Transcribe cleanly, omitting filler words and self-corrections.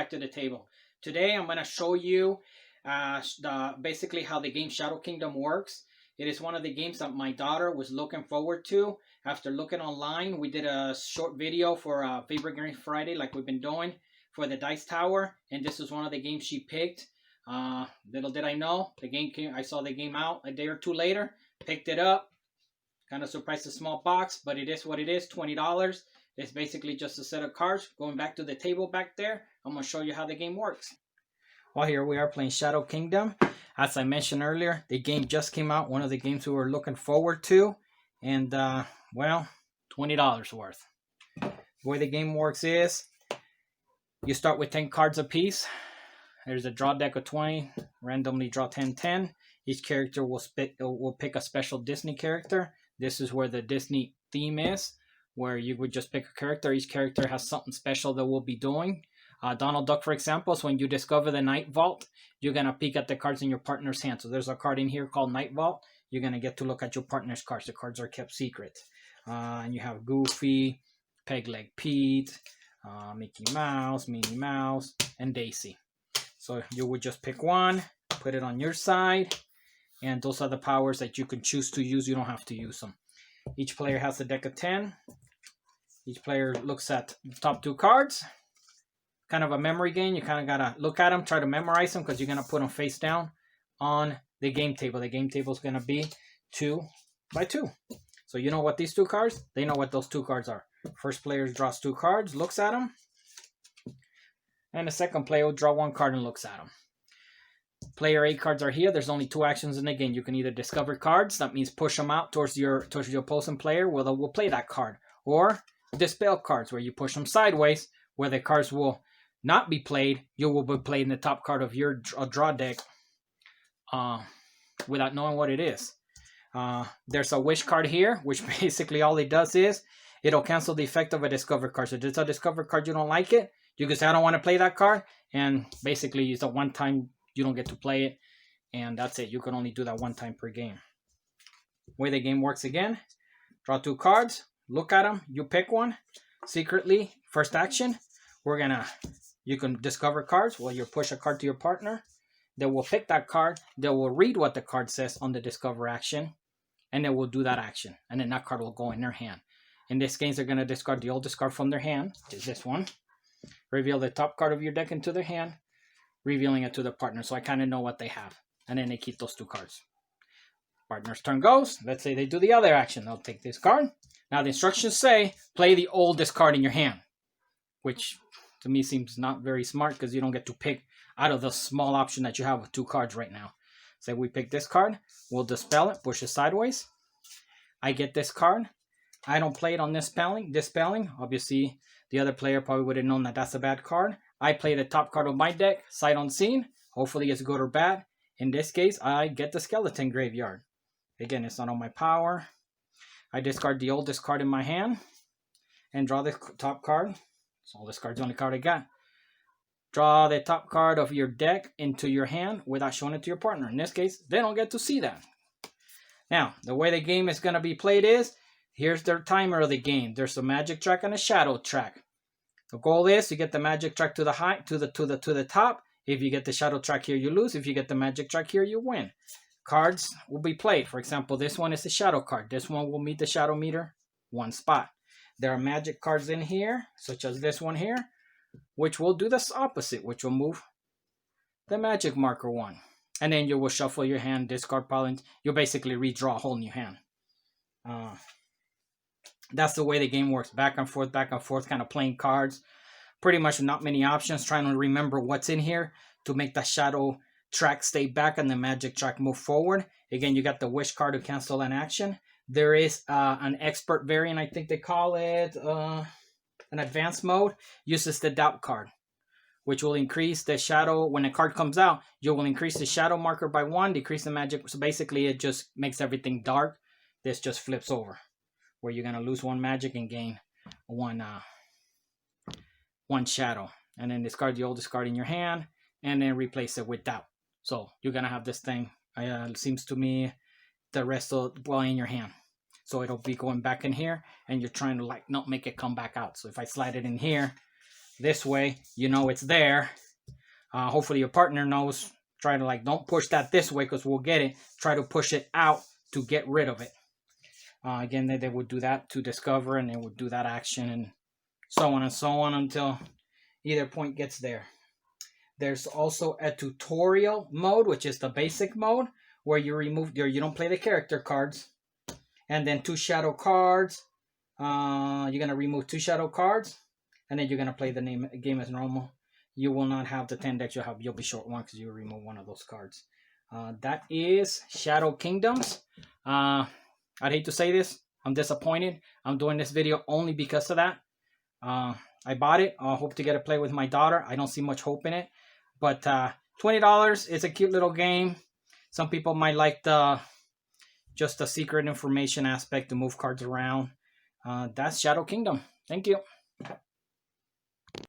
back to the table. Today I'm going to show you basically how the game Shadow Kingdom works. It is one of the games that my daughter was looking forward to. After looking online, we did a short video for Favorite Game Friday like we've been doing for the Dice Tower, and this is one of the games she picked. Little did I know, the game came. I saw the game out a day or two later, picked it up. Kind of surprised, a small box, but it is what it is, $20. It's basically just a set of cards. Going back to the table back there, I'm going to show you how the game works. Well, here we are playing Shadow Kingdom. As I mentioned earlier, the game just came out, one of the games we were looking forward to. And, well, $20 worth. The way the game works is, you start with 10 cards apiece. There's a draw deck of 20, randomly draw 10. Each character will pick a special Disney character. This is where the Disney theme is, where you would just pick a character. Each character has something special that we'll be doing. Donald Duck, for example, so when you discover the Night Vault, you're going to peek at the cards in your partner's hand. So there's a card in here called Night Vault. You're going to get to look at your partner's cards. The cards are kept secret. And you have Goofy, Peg Leg Pete, Mickey Mouse, Minnie Mouse, and Daisy. So you would just pick one, put it on your side, and those are the powers that you can choose to use. You don't have to use them. Each player has a deck of 10. Each player looks at the top 2 cards. Kind of a memory game. You kind of got to look at them, try to memorize them, because you're going to put them face down on the game table. The game table is going to be 2 by 2. So you know what these 2 cards? They know what those 2 cards are. First player draws 2 cards, looks at them. And the second player will draw 1 card and looks at them. Player A cards are here. There's only 2 actions in the game. You can either discover cards, that means push them out towards your opposing player, where they will play that card. Or dispel cards, where you push them sideways, where the cards will not be played. You will be playing the top card of your draw deck without knowing what it is. There's a wish card here, which basically all it does is it'll cancel the effect of a discover card. So if it's a discover card, you don't like it, you can say, I don't want to play that card. And basically it's a one time, you don't get to play it. And that's it. You can only do that 1 time per game. Way the game works again. Draw 2 cards. Look at them. You pick one. Secretly, first action, you can discover cards. Well, you push a card to your partner. They will pick that card. They will read what the card says on the discover action. And they will do that action. And then that card will go in their hand. In this case, they're going to discard the oldest card from their hand, which is this one. Reveal the top card of your deck into their hand, revealing it to the partner. So I kind of know what they have. And then they keep those 2 cards. Partner's turn goes. Let's say they do the other action. They'll take this card. Now the instructions say, play the oldest card in your hand. Which to me seems not very smart, because you don't get to pick out of the small option that you have with 2 cards right now. Say we pick this card. We'll dispel it. Push it sideways. I get this card. I don't play it on dispelling. Obviously, the other player probably would have known that that's a bad card. I play the top card of my deck, sight unseen. Hopefully it's good or bad. In this case, I get the Skeleton Graveyard. Again, it's not on my power. I discard the oldest card in my hand and draw the top card. So this card's the only card I got. Draw the top card of your deck into your hand without showing it to your partner. In this case, they don't get to see that. Now, the way the game is going to be played is, here's the timer of the game. There's a magic track and a shadow track. The goal is to get the magic track to the top. If you get the shadow track here, you lose. If you get the magic track here, you win. Cards will be played. For example, this one is the shadow card. This one will meet the shadow meter 1 spot. There are magic cards in here, such as this one here, which will do the opposite, which will move the magic marker 1. And then you will shuffle your hand, discard pile, you'll basically redraw a whole new hand. That's the way the game works. Back and forth, kind of playing cards. Pretty much not many options. Trying to remember what's in here to make the shadow track stay back and the magic track move forward. Again, you got the wish card to cancel an action. There is an expert variant, I think they call it, an advanced mode. Uses the doubt card, which will increase the shadow. When a card comes out, you will increase the shadow marker by 1, decrease the magic. So basically, it just makes everything dark. This just flips over, where you're going to lose 1 magic and gain 1 shadow. And then discard the oldest card in your hand, and then replace it with doubt. So you're going to have this thing, seems to me, the rest of in your hand. So it'll be going back in here, and you're trying to like not make it come back out. So if I slide it in here, This way, you know it's there. Hopefully your partner knows. Try to like, don't push that this way because we'll get it. Try to push it out to get rid of it. Again, they would do that to discover, and they would do that action, and so on and so on until either point gets there. There's also a tutorial mode, which is the basic mode, where you remove you don't play the character cards, and then 2 shadow cards. You're gonna remove 2 shadow cards, and then you're gonna play the game as normal. You will not have the 10 decks. You'll be short 1 because you remove 1 of those cards. That is Shadow Kingdoms. I'd hate to say this. I'm disappointed. I'm doing this video only because of that. I bought it. I hope to get to play with my daughter. I don't see much hope in it. But $20 is a cute little game. Some people might like just the secret information aspect to move cards around. That's Shadow Kingdom. Thank you.